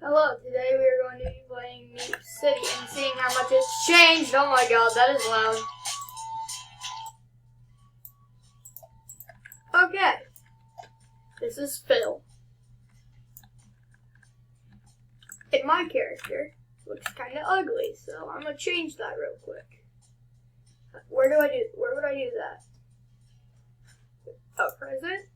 Hello, today we are going to be playing Meep City and seeing how much it's changed. Oh my god, that is loud. Okay, this is Phil. And my character looks kind of ugly, so I'm going to change that real quick. Where would I do that? Oh, present?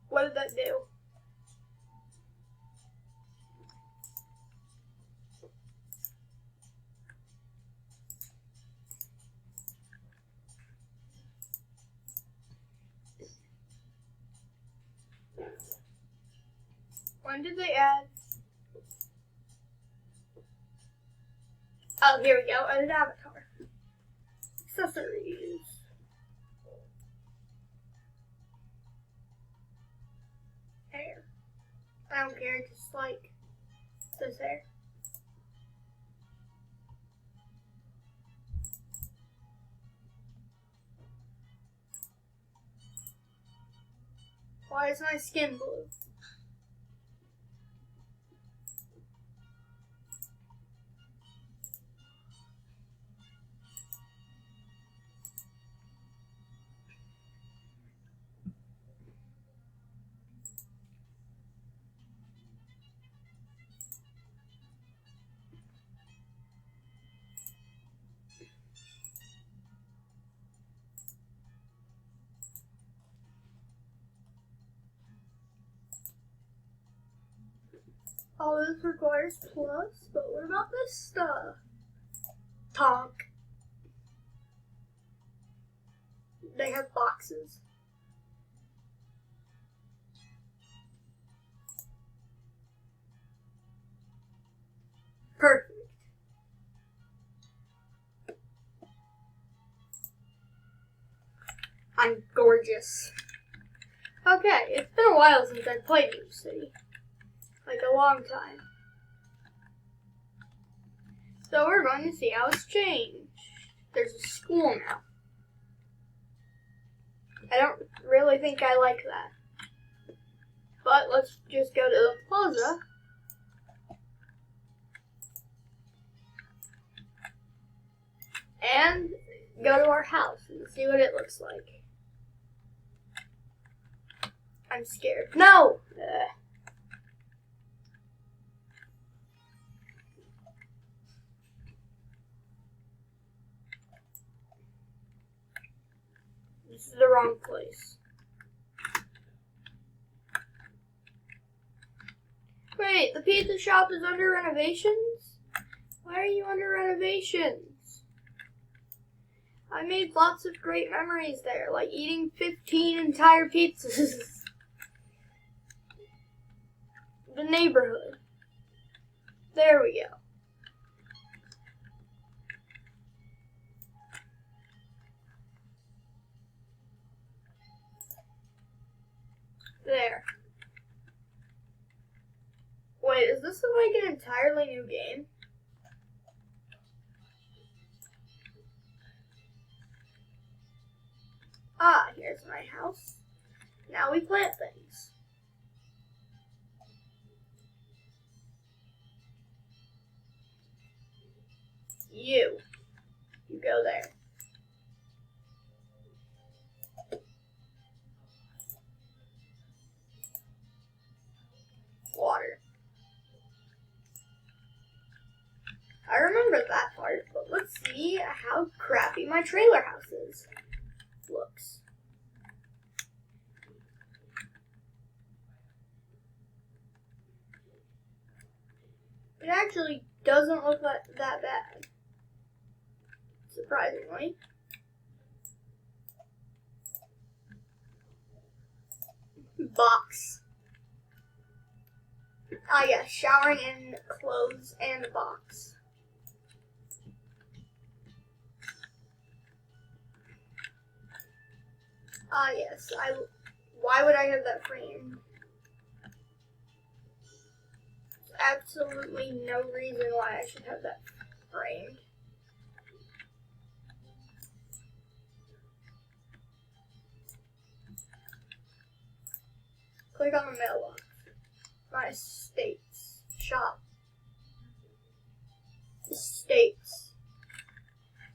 What did that do? When did they add? Oh, here we go. Edit avatar. Accessories. Hair. I don't care, just like this hair. Why is my skin blue? All this requires plus, but what about this stuff? Tonk. They have boxes. Perfect. I'm gorgeous. Okay, it's been a while since I played Meep City. Like a long time. So we're going to see how it's changed. There's a school now. I don't really think I like that. But let's just go to the plaza. And go to our house and see what it looks like. I'm scared. No! This is the wrong place. Wait, the pizza shop is under renovations? Why are you under renovations? I made lots of great memories there, like eating 15 entire pizzas. The neighborhood. There we go. There. Wait, is this like an entirely new game? Ah, here's my house. Now we plant things. You go there. Water. I remember that part, but let's see how crappy my trailer house is. Looks. It actually doesn't look that bad. Surprisingly. Box. Ah, yes, showering in clothes and box. Ah, yes, why would I have that framed? There's absolutely no reason why I should have that framed. Click on the mailbox. My estates. Shop. Estates.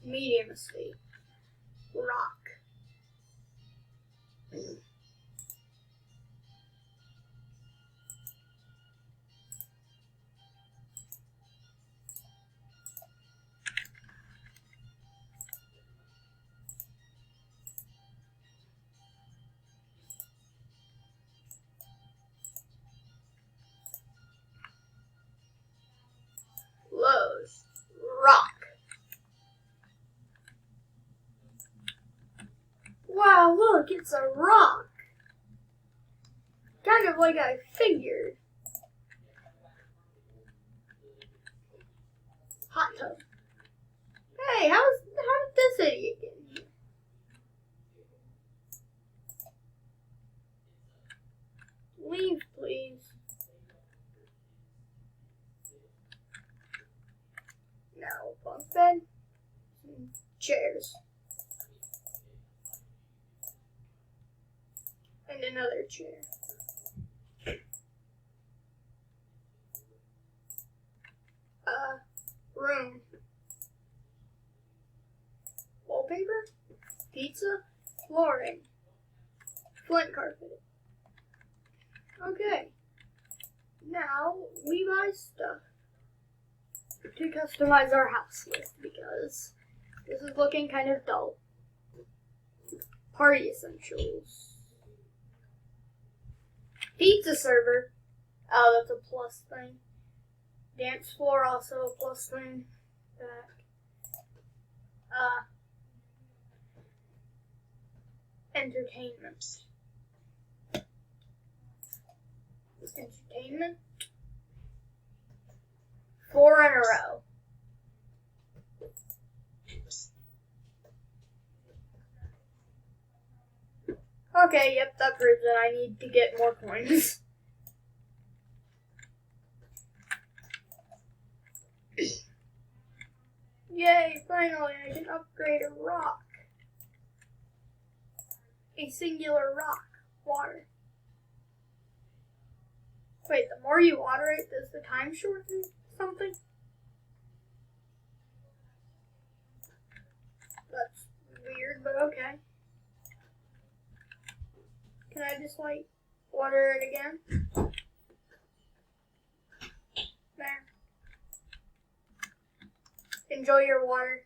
Medium estate. Rock. Lowe's. Rock. Wow, look, it's a rock. Kind of like I figured. Hot tub. Hey, how did this idiot get in here? Leave, please. Now, bunk bed. Chairs. And another chair. Room. Wallpaper. Pizza. Flooring. Flint carpet. Okay. Now we buy stuff to customize our house with because this is looking kind of dull. Party essentials. Pizza server. Oh, that's a plus thing. Dance floor, also a plus thing. Back. Entertainment. Entertainment. 4 in a row. Okay, yep, that proves that I need to get more coins. Yay, finally I can upgrade a rock. A singular rock. Water. Wait, the more you water it, does the time shorten something? That's weird, but okay. Can I just, like, water it again? There. Enjoy your water.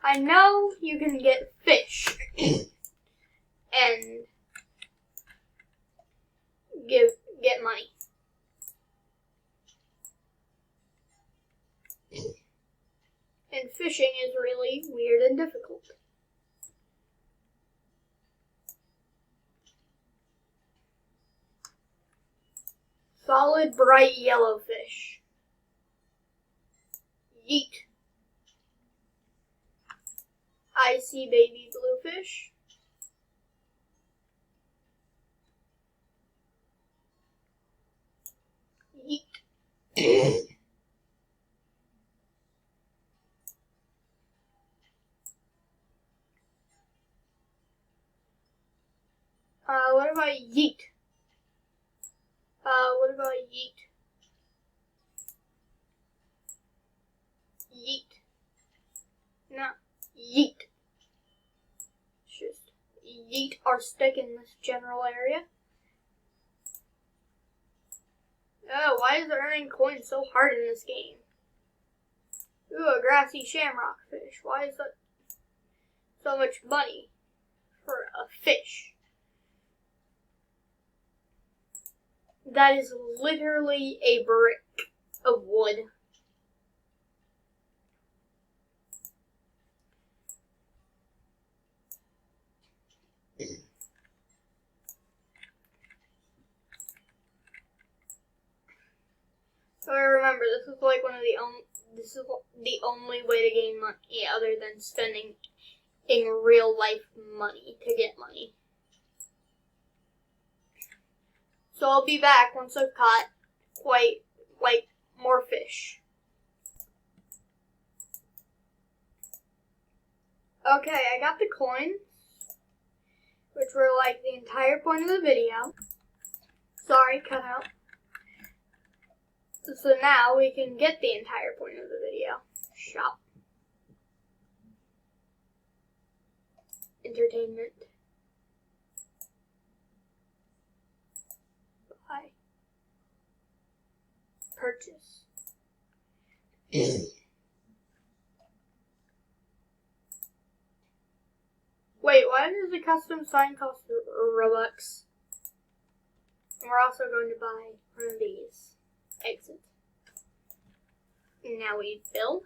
I know you can get fish and get money. And fishing is really weird and difficult. Solid, bright yellow fish. Yeet. Icy baby bluefish. Yeet. What about yeet? What about yeet? Yeet. No, yeet. Just yeet our stick in this general area. Oh, why is earning coins so hard in this game? Ooh, a grassy shamrock fish. Why is that so much money for a fish? That is literally a brick of wood. So I remember, this is like this is the only way to gain money other than spending in real life money to get money. So I'll be back once I've caught more fish. Okay, I got the coins. which were like the entire point of the video. Sorry, cut out. So now we can get the entire point of the video. Shop. Entertainment. Buy. Purchase. Wait, why does the custom sign cost Robux? And we're also going to buy one of these. Exit. Now we build.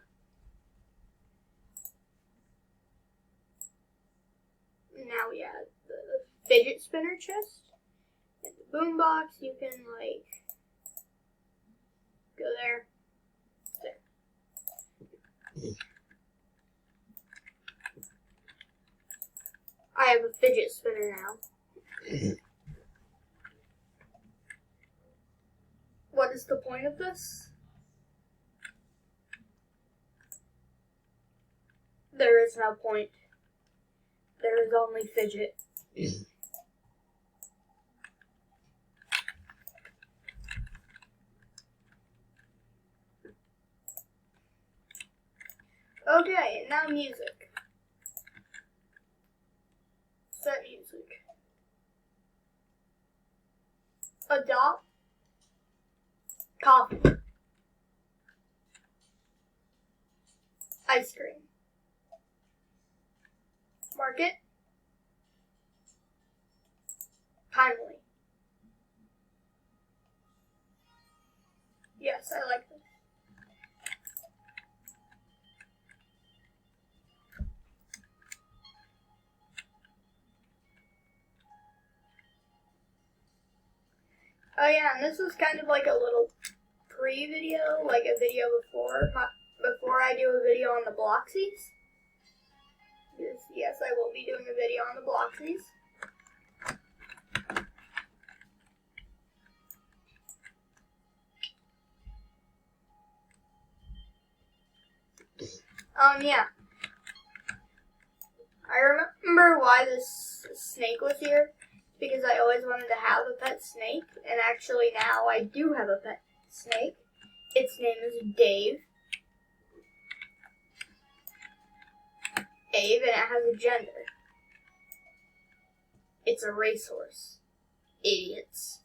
Now we add the fidget spinner chest. And the boombox, you can like go there. There. I have a fidget spinner now. What is the point of this? There is no point. There is only fidget. Okay, now music. Set music. Adopt. Coffee. Ice cream. Market. Timely. Yes, I like this. Oh yeah, and this is kind of like a little pre-video, like a video before I do a video on the Bloxies. Yes, I will be doing a video on the Bloxies. Yeah. I remember why this snake was here. Because I always wanted to have a pet snake. And actually now I do have a pet snake. Its name is Dave. Dave, and it has a gender. It's a racehorse. Idiots.